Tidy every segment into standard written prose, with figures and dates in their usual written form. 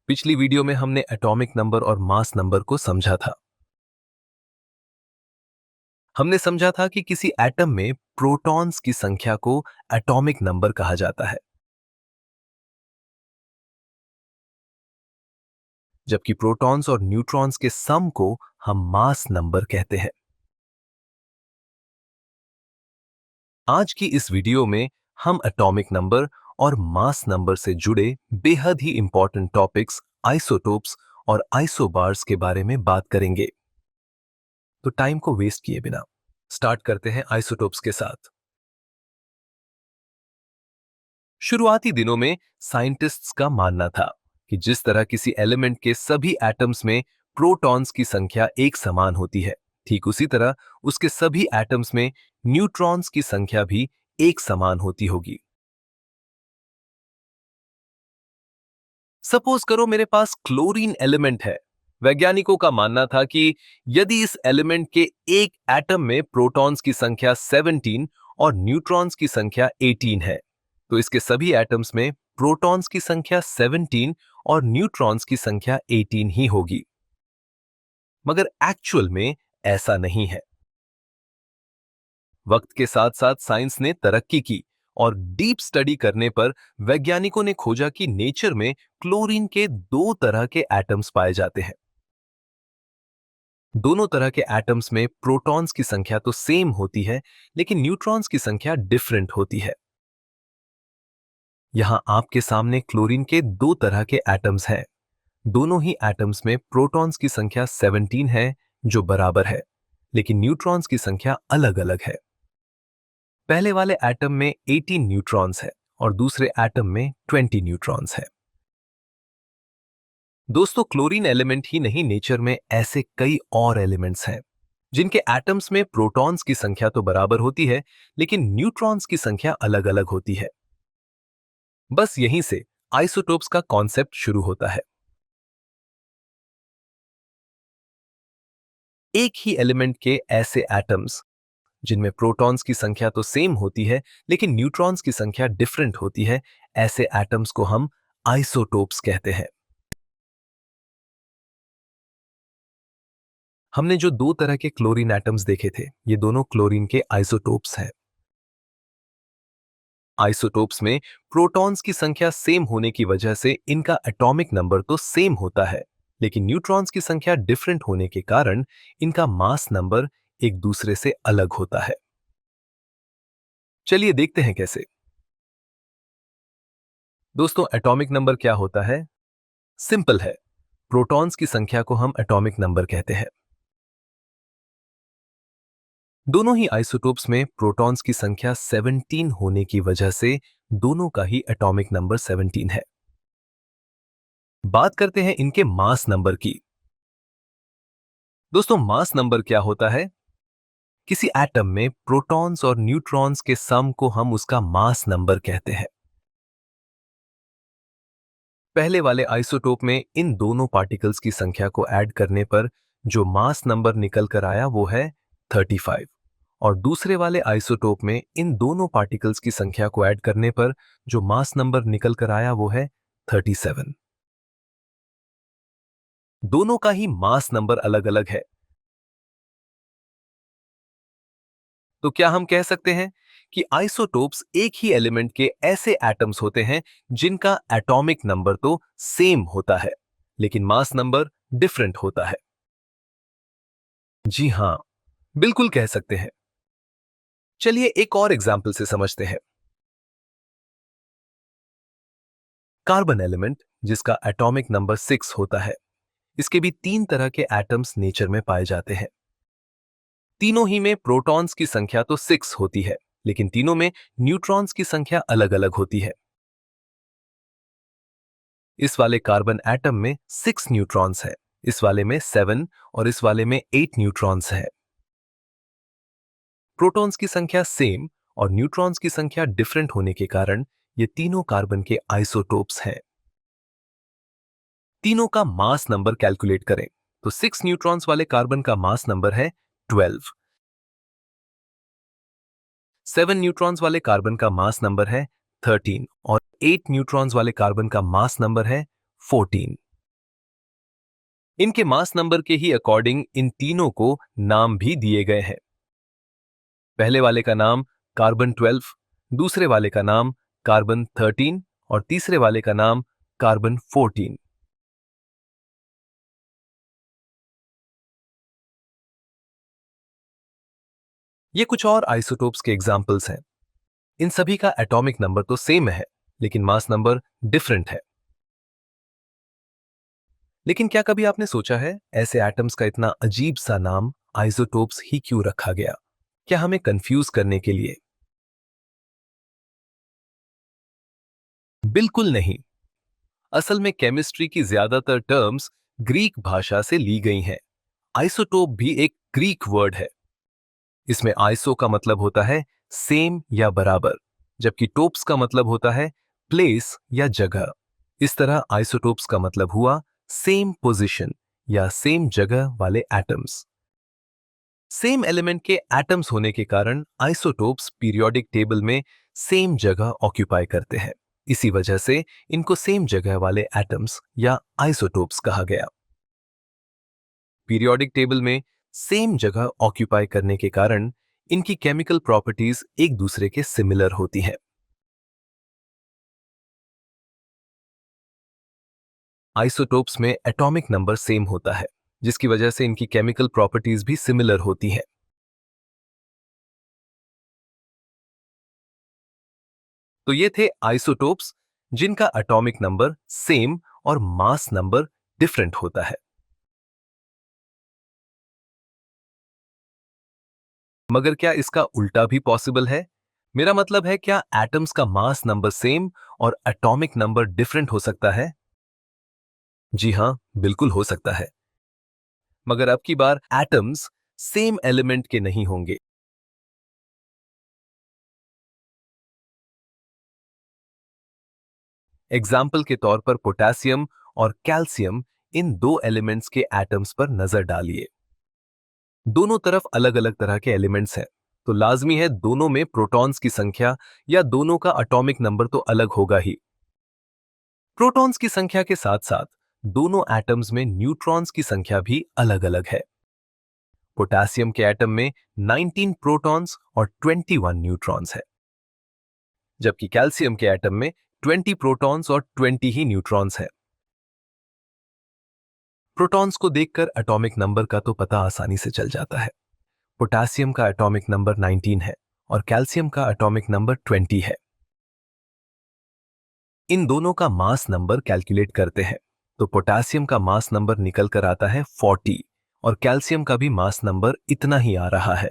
पिछली वीडियो में हमने एटॉमिक नंबर और मास नंबर को समझा था। हमने समझा था कि किसी एटम में प्रोटॉन्स की संख्या को एटॉमिक नंबर कहा जाता है, जबकि प्रोटॉन्स और न्यूट्रॉन्स के सम को हम मास नंबर कहते हैं। आज की इस वीडियो में हम एटॉमिक नंबर और मास नंबर से जुड़े बेहद ही इंपॉर्टेंट टॉपिक्स आइसोटोप्स और आइसोबार्स के बारे में बात करेंगे। तो टाइम को वेस्ट किए बिना स्टार्ट करते हैं आइसोटोप्स के साथ। शुरुआती दिनों में साइंटिस्ट्स का मानना था कि जिस तरह किसी एलिमेंट के सभी एटम्स में प्रोटॉन्स की संख्या एक समान होती है, ठीक उसी तरह उसके सभी एटम्स में न्यूट्रॉन्स की संख्या भी एक समान होती होगी। सपोज करो मेरे पास क्लोरीन एलिमेंट है। वैज्ञानिकों का मानना था कि यदि इस एलिमेंट के एक एटम में प्रोटॉन्स की संख्या 17 और न्यूट्रॉन्स की संख्या 18 है, तो इसके सभी एटम्स में प्रोटॉन्स की संख्या 17 और न्यूट्रॉन्स की संख्या 18 ही होगी। मगर एक्चुअल में ऐसा नहीं है। वक्त के साथ साथ साइंस ने तरक्की की और डीप स्टडी करने पर वैज्ञानिकों ने खोजा कि नेचर में क्लोरीन के दो तरह के एटम्स पाए जाते हैं। दोनों तरह के एटम्स में प्रोटॉन्स की संख्या तो सेम होती है, लेकिन न्यूट्रॉन्स की संख्या डिफरेंट होती है। यहां आपके सामने क्लोरीन के दो तरह के एटम्स हैं। दोनों ही एटम्स में प्रोटॉन्स की संख्या 17 है, जो बराबर है, लेकिन न्यूट्रॉन्स की संख्या अलग अलग है। पहले वाले एटम में 18 न्यूट्रॉन्स है और दूसरे एटम में 20 न्यूट्रॉन्स है। दोस्तों, क्लोरीन एलिमेंट ही नहीं, नेचर में ऐसे कई और एलिमेंट्स हैं जिनके एटम्स में प्रोटॉन्स की संख्या तो बराबर होती है, लेकिन न्यूट्रॉन्स की संख्या अलग अलग होती है। बस यहीं से आइसोटोप्स का कॉन्सेप्ट शुरू होता है। एक ही एलिमेंट के ऐसे एटम्स जिनमें प्रोटॉन्स की संख्या तो सेम होती है, लेकिन न्यूट्रॉन्स की संख्या डिफरेंट होती है, ऐसे एटम्स को हम आइसोटोप्स कहते हैं। हमने जो दो तरह के क्लोरीन एटम्स देखे थे, ये दोनों क्लोरीन के आइसोटोप्स हैं। आइसोटोप्स में प्रोटॉन्स की संख्या सेम होने की वजह से इनका एटॉमिक नंबर तो सेम होता है, लेकिन न्यूट्रॉन्स की संख्या डिफरेंट होने के कारण इनका मास नंबर एक दूसरे से अलग होता है। चलिए देखते हैं कैसे। दोस्तों, एटॉमिक नंबर क्या होता है? सिंपल है। प्रोटॉन्स की संख्या को हम एटॉमिक नंबर कहते हैं। दोनों ही आइसोटोप्स में प्रोटॉन्स की संख्या 17 होने की वजह से दोनों का ही एटॉमिक नंबर 17 है। बात करते हैं इनके मास नंबर की। दोस्तों, मास नंबर क्या होता है? किसी एटम में प्रोटॉन्स और न्यूट्रॉन्स के सम को हम उसका मास नंबर कहते हैं। पहले वाले आइसोटोप में इन दोनों पार्टिकल्स की संख्या को ऐड करने पर जो मास नंबर निकल कर आया वो है 35, और दूसरे वाले आइसोटोप में इन दोनों पार्टिकल्स की संख्या को ऐड करने पर जो मास नंबर निकल कर आया वो है 37। दोनों का ही मास नंबर अलग अलग है। तो क्या हम कह सकते हैं कि आइसोटोप्स एक ही एलिमेंट के ऐसे एटम्स होते हैं जिनका एटॉमिक नंबर तो सेम होता है, लेकिन मास नंबर डिफरेंट होता है? जी हां, बिल्कुल कह सकते हैं। चलिए एक और एग्जाम्पल से समझते हैं। कार्बन एलिमेंट, जिसका एटॉमिक नंबर 6 होता है, इसके भी तीन तरह के एटम्स नेचर में पाए जाते हैं। तीनों ही में प्रोटॉन्स की संख्या तो 6 होती है, लेकिन तीनों में न्यूट्रॉन्स की संख्या अलग अलग होती है। इस वाले कार्बन एटम में 6 न्यूट्रॉन्स है, इस वाले में 7 और इस वाले में 8 न्यूट्रॉन्स है। प्रोटॉन्स की संख्या सेम और न्यूट्रॉन्स की संख्या डिफरेंट होने के कारण ये तीनों कार्बन के आइसोटोप्स हैं। तीनों का मास नंबर कैलकुलेट करें तो 6 न्यूट्रॉन्स वाले कार्बन का मास नंबर है 12, 7 न्यूट्रॉन्स वाले कार्बन का मास नंबर है 13 और 8 न्यूट्रॉन्स वाले कार्बन का मास नंबर है 14। इनके मास नंबर के ही अकॉर्डिंग इन तीनों को नाम भी दिए गए हैं। पहले वाले का नाम कार्बन 12, दूसरे वाले का नाम कार्बन 13 और तीसरे वाले का नाम कार्बन 14। ये कुछ और आइसोटोप्स के एग्जाम्पल्स हैं। इन सभी का एटॉमिक नंबर तो सेम है, लेकिन मास नंबर डिफरेंट है। लेकिन क्या कभी आपने सोचा है ऐसे एटम्स का इतना अजीब सा नाम आइसोटोप्स ही क्यों रखा गया? क्या हमें कंफ्यूज करने के लिए? बिल्कुल नहीं। असल में केमिस्ट्री की ज्यादातर टर्म्स ग्रीक भाषा से ली गई हैं। आइसोटोप भी एक ग्रीक वर्ड है। इसमें आइसो का मतलब होता है सेम या बराबर, जबकि टोप्स का मतलब होता है प्लेस या जगह। इस तरह आइसोटोप्स का मतलब हुआ सेम पोजीशन या सेम जगह वाले एटम्स। सेम एलिमेंट के एटम्स होने के कारण आइसोटोप्स पीरियोडिक टेबल में सेम जगह ऑक्यूपाई करते हैं। इसी वजह से इनको सेम जगह वाले एटम्स या आइसोटोप्स कहा गया। पीरियोडिक टेबल में सेम जगह ऑक्यूपाई करने के कारण इनकी केमिकल प्रॉपर्टीज एक दूसरे के सिमिलर होती हैं। आइसोटोप्स में एटॉमिक नंबर सेम होता है, जिसकी वजह से इनकी केमिकल प्रॉपर्टीज भी सिमिलर होती हैं। तो ये थे आइसोटोप्स जिनका एटॉमिक नंबर सेम और मास नंबर डिफरेंट होता है। मगर क्या इसका उल्टा भी पॉसिबल है? मेरा मतलब है, क्या एटम्स का मास नंबर सेम और एटॉमिक नंबर डिफरेंट हो सकता है? जी हां, बिल्कुल हो सकता है। मगर अब की बार एटम्स सेम एलिमेंट के नहीं होंगे। एग्जाम्पल के तौर पर पोटेशियम और कैल्शियम, इन दो एलिमेंट्स के एटम्स पर नजर डालिए। दोनों तरफ अलग अलग तरह के एलिमेंट्स हैं, तो लाजमी है दोनों में प्रोटॉन्स की संख्या या दोनों का एटॉमिक नंबर तो अलग होगा ही। प्रोटॉन्स की संख्या के साथ साथ दोनों एटम्स में न्यूट्रॉन्स की संख्या भी अलग अलग है। पोटेशियम के एटम में 19 प्रोटॉन्स और 21 न्यूट्रॉन्स है, जबकि कैल्शियम के एटम में 20 प्रोटॉन्स और 20 ही न्यूट्रॉन्स है। प्रोटॉन्स को देखकर एटॉमिक नंबर का तो पता आसानी से चल जाता है। पोटेशियम का एटॉमिक नंबर 19 है और कैल्शियम का एटॉमिक नंबर 20 है। इन दोनों का मास नंबर कैलकुलेट करते हैं, तो पोटेशियम का मास नंबर निकल कर आता है 40 और कैल्शियम का भी मास नंबर इतना ही आ रहा है।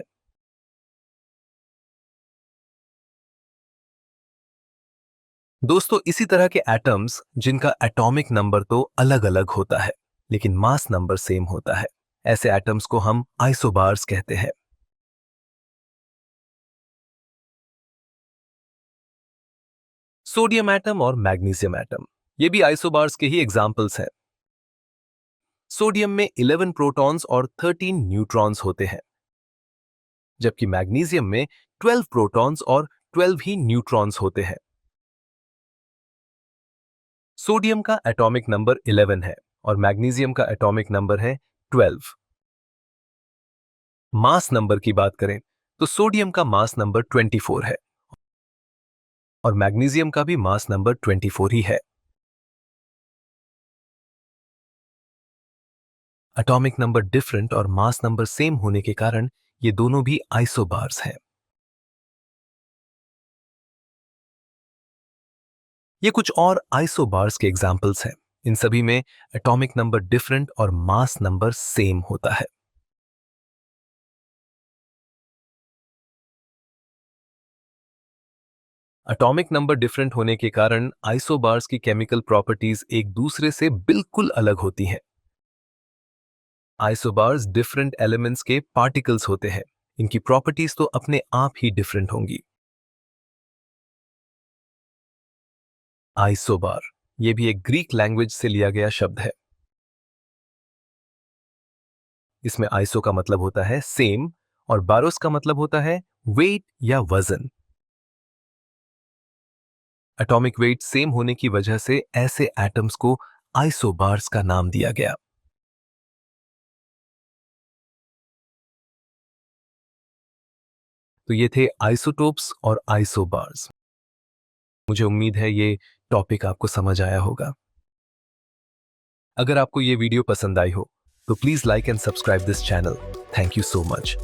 दोस्तों, इसी तरह के एटम्स जिनका एटॉमिक नंबर तो अलग अलग होता है, लेकिन मास नंबर सेम होता है, ऐसे एटम्स को हम आइसोबार्स कहते हैं। सोडियम एटम और मैग्नीशियम एटम, ये भी आइसोबार्स के ही एग्जाम्पल्स हैं। सोडियम में 11 प्रोटॉन्स और 13 न्यूट्रॉन्स होते हैं, जबकि मैग्नीशियम में 12 प्रोटॉन्स और 12 ही न्यूट्रॉन्स होते हैं। सोडियम का एटॉमिक नंबर 11 है और मैग्नीशियम का एटॉमिक नंबर है 12। मास नंबर की बात करें तो सोडियम का मास नंबर 24 है और मैग्नीशियम का भी मास नंबर 24 ही है। एटॉमिक नंबर डिफरेंट और मास नंबर सेम होने के कारण ये दोनों भी आइसोबार्स हैं। ये कुछ और आइसोबार्स के एग्जाम्पल्स हैं। इन सभी में एटॉमिक नंबर डिफरेंट और मास नंबर सेम होता है। एटॉमिक नंबर डिफरेंट होने के कारण आइसोबार्स की केमिकल प्रॉपर्टीज एक दूसरे से बिल्कुल अलग होती हैं। आइसोबार्स डिफरेंट एलिमेंट्स के पार्टिकल्स होते हैं। इनकी प्रॉपर्टीज तो अपने आप ही डिफरेंट होंगी। आइसोबार, यह भी एक ग्रीक लैंग्वेज से लिया गया शब्द है। इसमें आइसो का मतलब होता है सेम और बारोस का मतलब होता है वेट या वजन। एटॉमिक वेट सेम होने की वजह से ऐसे एटम्स को आइसोबार्स का नाम दिया गया। तो ये थे आइसोटोप्स और आइसोबार्स। मुझे उम्मीद है ये टॉपिक आपको समझ आया होगा। अगर आपको ये वीडियो पसंद आई हो तो please like and subscribe this channel. Thank you so much.